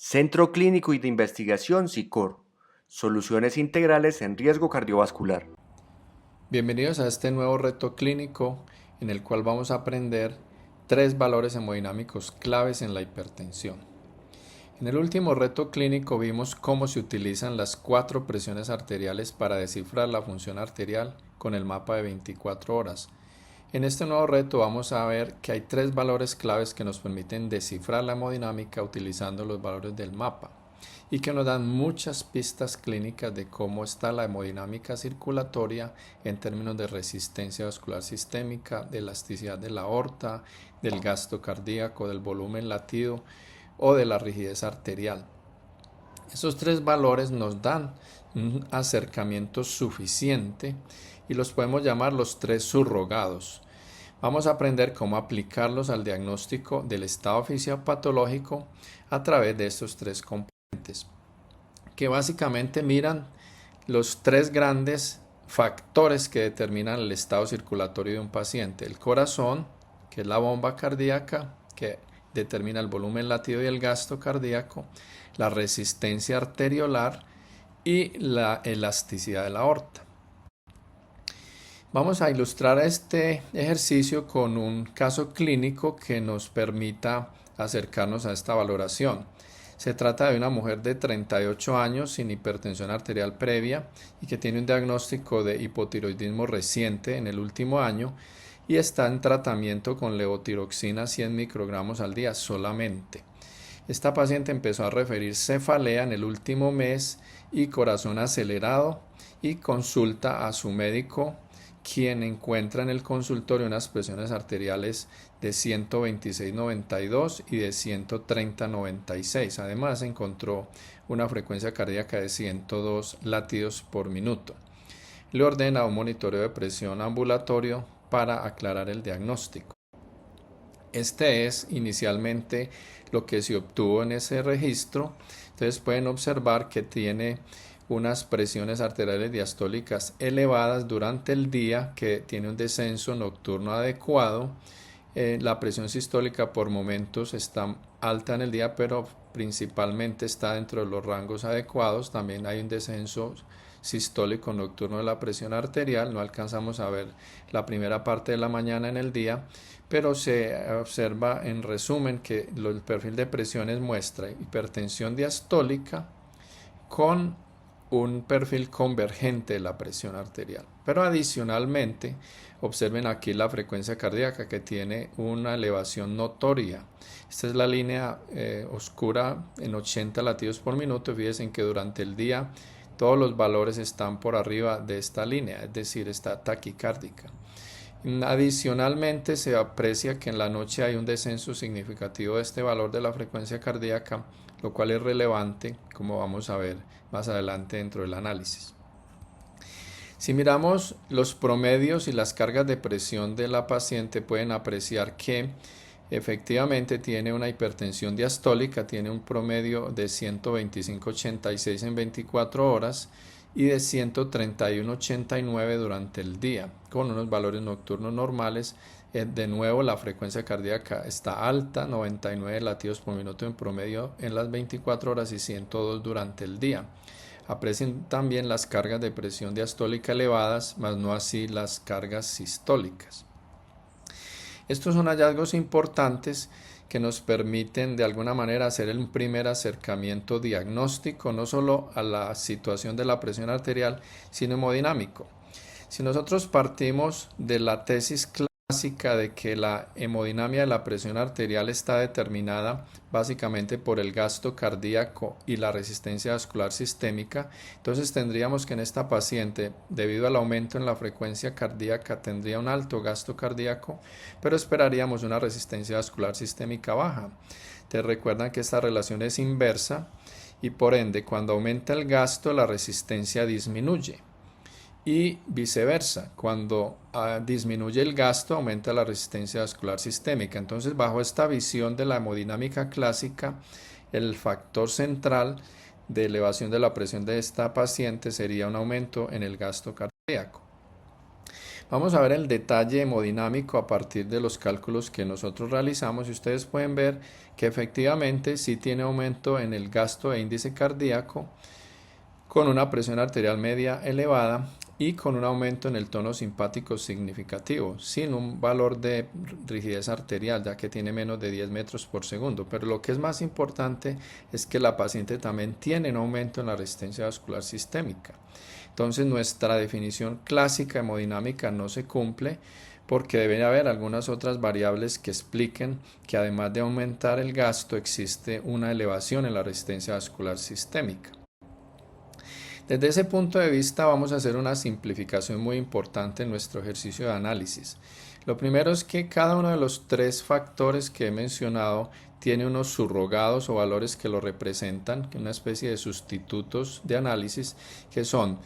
Centro Clínico y de Investigación SICOR. Soluciones integrales en riesgo cardiovascular. Bienvenidos a este nuevo reto clínico en el cual vamos a aprender tres valores hemodinámicos claves en la hipertensión. En el último reto clínico vimos cómo se utilizan las 4 presiones arteriales para descifrar la función arterial con el mapa de 24 horas. En este nuevo reto vamos a ver que hay 3 valores claves que nos permiten descifrar la hemodinámica utilizando los valores del mapa y que nos dan muchas pistas clínicas de cómo está la hemodinámica circulatoria en términos de resistencia vascular sistémica, de elasticidad de la aorta, del gasto cardíaco, del volumen latido o de la rigidez arterial. Esos 3 valores nos dan un acercamiento suficiente y los podemos llamar los 3 subrogados. Vamos a aprender cómo aplicarlos al diagnóstico del estado fisiopatológico a través de estos 3 componentes, que básicamente miran los 3 grandes factores que determinan el estado circulatorio de un paciente: el corazón, que es la bomba cardíaca, que determina el volumen latido y el gasto cardíaco, la resistencia arteriolar y la elasticidad de la aorta. Vamos a ilustrar este ejercicio con un caso clínico que nos permita acercarnos a esta valoración. Se trata de una mujer de 38 años sin hipertensión arterial previa y que tiene un diagnóstico de hipotiroidismo reciente en el último año y está en tratamiento con levotiroxina 100 microgramos al día solamente. Esta paciente empezó a referir cefalea en el último mes y corazón acelerado y consulta a su médico, quien encuentra en el consultorio unas presiones arteriales de 126/92 y de 130/96. Además encontró una frecuencia cardíaca de 102 latidos por minuto. Le ordena un monitoreo de presión ambulatorio para aclarar el diagnóstico. Este es inicialmente lo que se obtuvo en ese registro. Entonces pueden observar que tiene unas presiones arteriales diastólicas elevadas durante el día, que tiene un descenso nocturno adecuado. La presión sistólica por momentos está alta en el día, pero principalmente está dentro de los rangos adecuados. También hay un descenso sistólico nocturno de la presión arterial. No alcanzamos a ver la primera parte de la mañana en el día, pero se observa en resumen que el perfil de presiones muestra hipertensión diastólica con un perfil convergente de la presión arterial. Pero adicionalmente, observen aquí la frecuencia cardíaca, que tiene una elevación notoria. Esta es la línea oscura en 80 latidos por minuto. Fíjense que durante el día todos los valores están por arriba de esta línea, es decir, está taquicárdica. Adicionalmente, se aprecia que en la noche hay un descenso significativo de este valor de la frecuencia cardíaca, lo cual es relevante, como vamos a ver más adelante dentro del análisis. Si miramos los promedios y las cargas de presión de la paciente, pueden apreciar que efectivamente tiene una hipertensión diastólica, tiene un promedio de 125/86 en 24 horas y de 131/89 durante el día, con unos valores nocturnos normales. De nuevo, la frecuencia cardíaca está alta, 99 latidos por minuto en promedio en las 24 horas y 102 durante el día. Aprecian también las cargas de presión diastólica elevadas, mas no así las cargas sistólicas. Estos son hallazgos importantes que nos permiten de alguna manera hacer un primer acercamiento diagnóstico, no solo a la situación de la presión arterial, sino hemodinámico. Si nosotros partimos de la tesis clásica de que la hemodinamia de la presión arterial está determinada básicamente por el gasto cardíaco y la resistencia vascular sistémica, entonces tendríamos que en esta paciente, debido al aumento en la frecuencia cardíaca, tendría un alto gasto cardíaco, pero esperaríamos una resistencia vascular sistémica baja. Te recuerdan que esta relación es inversa y por ende, cuando aumenta el gasto, la resistencia disminuye. Y viceversa, cuando disminuye el gasto, aumenta la resistencia vascular sistémica. Entonces, bajo esta visión de la hemodinámica clásica, el factor central de elevación de la presión de esta paciente sería un aumento en el gasto cardíaco. Vamos a ver el detalle hemodinámico a partir de los cálculos que nosotros realizamos y ustedes pueden ver que efectivamente sí tiene aumento en el gasto e índice cardíaco con una presión arterial media elevada y con un aumento en el tono simpático significativo, sin un valor de rigidez arterial, ya que tiene menos de 10 metros por segundo. Pero lo que es más importante es que la paciente también tiene un aumento en la resistencia vascular sistémica. Entonces nuestra definición clásica hemodinámica no se cumple porque debe haber algunas otras variables que expliquen que además de aumentar el gasto existe una elevación en la resistencia vascular sistémica. Desde ese punto de vista vamos a hacer una simplificación muy importante en nuestro ejercicio de análisis. Lo primero es que cada uno de los tres factores que he mencionado tiene unos subrogados o valores que lo representan, una especie de sustitutos de análisis que son: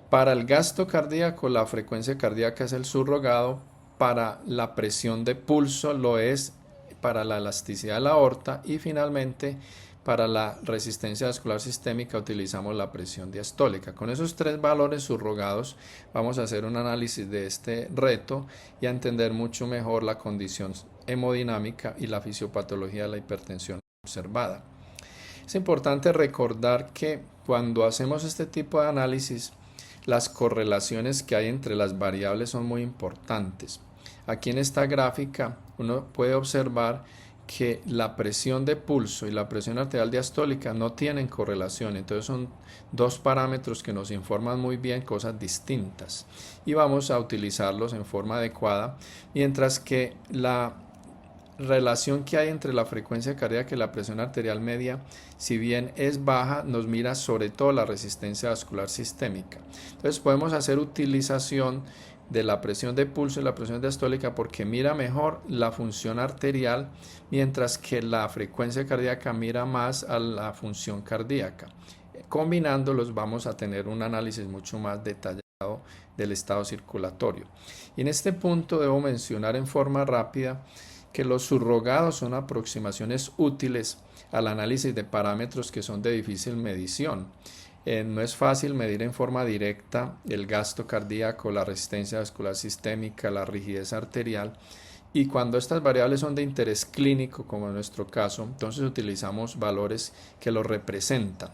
para el gasto cardíaco la frecuencia cardíaca es el subrogado, para la presión de pulso lo es, para la elasticidad de la aorta y finalmente para la resistencia vascular sistémica utilizamos la presión diastólica. Con esos tres valores subrogados vamos a hacer un análisis de este reto y a entender mucho mejor la condición hemodinámica y la fisiopatología de la hipertensión observada. Es importante recordar que cuando hacemos este tipo de análisis, las correlaciones que hay entre las variables son muy importantes. Aquí en esta gráfica uno puede observar que la presión de pulso y la presión arterial diastólica no tienen correlación, entonces son dos parámetros que nos informan muy bien cosas distintas y vamos a utilizarlos en forma adecuada, mientras que la relación que hay entre la frecuencia cardíaca y la presión arterial media, si bien es baja, nos mira sobre todo la resistencia vascular sistémica. Entonces podemos hacer utilización de la presión de pulso y la presión diastólica porque mira mejor la función arterial, mientras que la frecuencia cardíaca mira más a la función cardíaca. Combinándolos vamos a tener un análisis mucho más detallado del estado circulatorio. Y en este punto debo mencionar en forma rápida que los subrogados son aproximaciones útiles al análisis de parámetros que son de difícil medición. No es fácil medir en forma directa el gasto cardíaco, la resistencia vascular sistémica, la rigidez arterial, y cuando estas variables son de interés clínico, como en nuestro caso, entonces utilizamos valores que lo representan.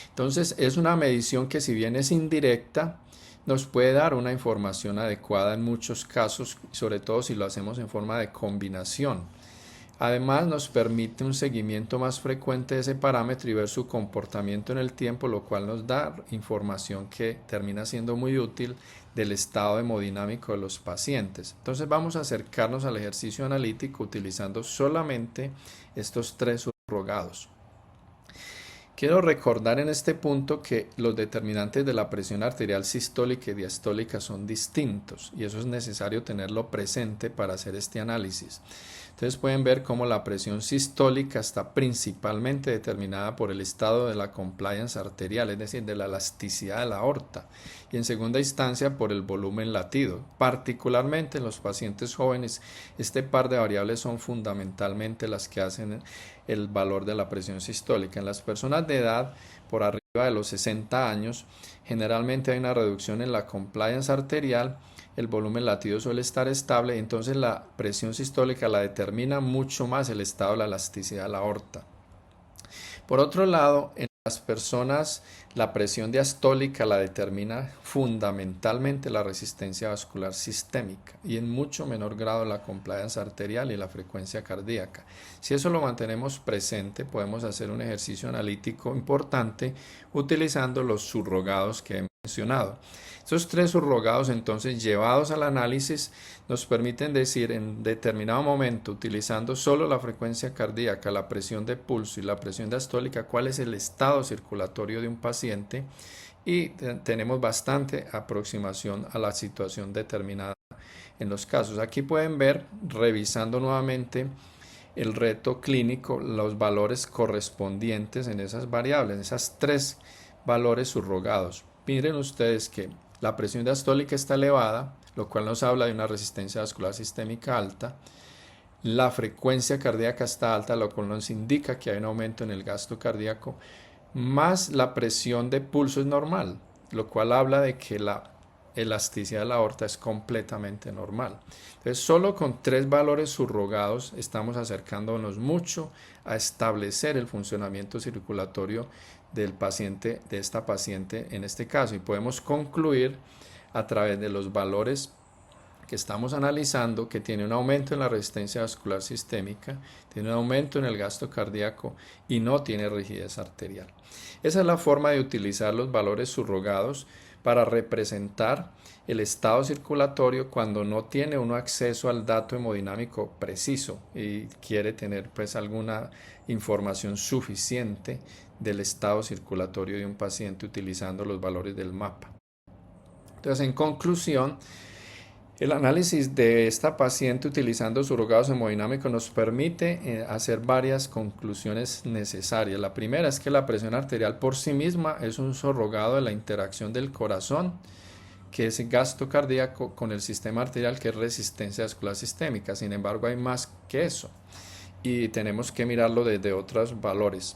Entonces es una medición que, si bien es indirecta, nos puede dar una información adecuada en muchos casos, sobre todo si lo hacemos en forma de combinación. Además nos permite un seguimiento más frecuente de ese parámetro y ver su comportamiento en el tiempo, lo cual nos da información que termina siendo muy útil del estado hemodinámico de los pacientes. Entonces vamos a acercarnos al ejercicio analítico utilizando solamente estos tres subrogados. Quiero recordar en este punto que los determinantes de la presión arterial sistólica y diastólica son distintos y eso es necesario tenerlo presente para hacer este análisis. Entonces pueden ver cómo la presión sistólica está principalmente determinada por el estado de la compliance arterial, es decir, de la elasticidad de la aorta, y en segunda instancia por el volumen latido. Particularmente en los pacientes jóvenes, este par de variables son fundamentalmente las que hacen el valor de la presión sistólica. En las personas de edad por arriba de los 60 años, generalmente hay una reducción en la compliance arterial, el volumen latido suele estar estable, entonces la presión sistólica la determina mucho más el estado de la elasticidad de la aorta. Por otro lado, en las personas la presión diastólica la determina fundamentalmente la resistencia vascular sistémica y en mucho menor grado la compliance arterial y la frecuencia cardíaca. Si eso lo mantenemos presente, podemos hacer un ejercicio analítico importante utilizando los subrogados que he mencionado. Estos tres subrogados, entonces, llevados al análisis, nos permiten decir en determinado momento, utilizando solo la frecuencia cardíaca, la presión de pulso y la presión diastólica, cuál es el estado circulatorio de un paciente, y tenemos bastante aproximación a la situación determinada en los casos. Aquí pueden ver, revisando nuevamente el reto clínico, los valores correspondientes en esas variables, esas tres valores subrogados. Miren ustedes que la presión diastólica está elevada, lo cual nos habla de una resistencia vascular sistémica alta. La frecuencia cardíaca está alta, lo cual nos indica que hay un aumento en el gasto cardíaco, más la presión de pulso es normal, lo cual habla de que la elasticidad de la aorta es completamente normal. Entonces, solo con 3 valores subrogados estamos acercándonos mucho a establecer el funcionamiento circulatorio del paciente, de esta paciente en este caso, y podemos concluir a través de los valores que estamos analizando que tiene un aumento en la resistencia vascular sistémica, tiene un aumento en el gasto cardíaco y no tiene rigidez arterial. Esa es la forma de utilizar los valores subrogados para representar el estado circulatorio cuando no tiene uno acceso al dato hemodinámico preciso y quiere tener pues alguna información suficiente del estado circulatorio de un paciente utilizando los valores del mapa. Entonces, en conclusión, el análisis de esta paciente utilizando surrogados hemodinámicos nos permite hacer varias conclusiones necesarias. La primera es que la presión arterial por sí misma es un surrogado de la interacción del corazón, que es gasto cardíaco, con el sistema arterial, que es resistencia vascular sistémica. Sin embargo, hay más que eso y tenemos que mirarlo desde otros valores.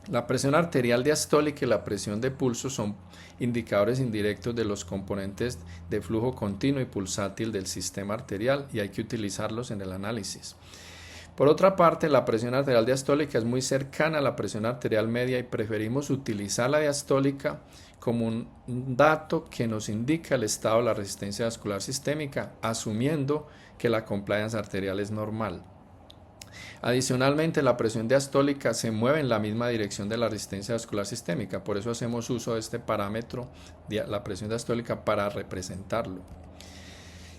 La presión arterial diastólica y la presión de pulso son indicadores indirectos de los componentes de flujo continuo y pulsátil del sistema arterial y hay que utilizarlos en el análisis. Por otra parte, la presión arterial diastólica es muy cercana a la presión arterial media y preferimos utilizar la diastólica como un dato que nos indica el estado de la resistencia vascular sistémica, asumiendo que la compliance arterial es normal. Adicionalmente, la presión diastólica se mueve en la misma dirección de la resistencia vascular sistémica, por eso hacemos uso de este parámetro, la presión diastólica, para representarlo.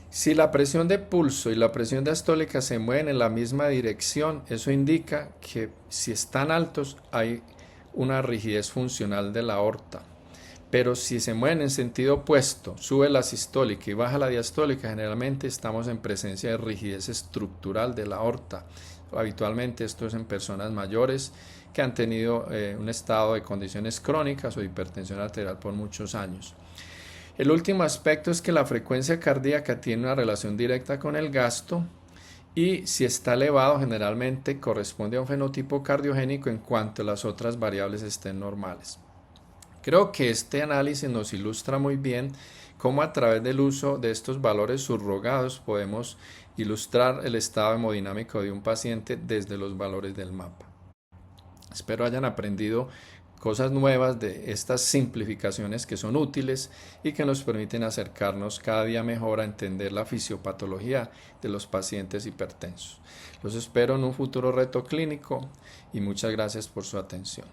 Si la presión de pulso y la presión diastólica se mueven en la misma dirección, eso indica que si están altos hay una rigidez funcional de la aorta. Pero si se mueven en sentido opuesto, sube la sistólica y baja la diastólica, generalmente estamos en presencia de rigidez estructural de la aorta. Habitualmente esto es en personas mayores que han tenido un estado de condiciones crónicas o hipertensión arterial por muchos años. El último aspecto es que la frecuencia cardíaca tiene una relación directa con el gasto y si está elevado generalmente corresponde a un fenotipo cardiogénico en cuanto las otras variables estén normales. Creo que este análisis nos ilustra muy bien cómo a través del uso de estos valores subrogados podemos ilustrar el estado hemodinámico de un paciente desde los valores del mapa. Espero hayan aprendido cosas nuevas de estas simplificaciones que son útiles y que nos permiten acercarnos cada día mejor a entender la fisiopatología de los pacientes hipertensos. Los espero en un futuro reto clínico y muchas gracias por su atención.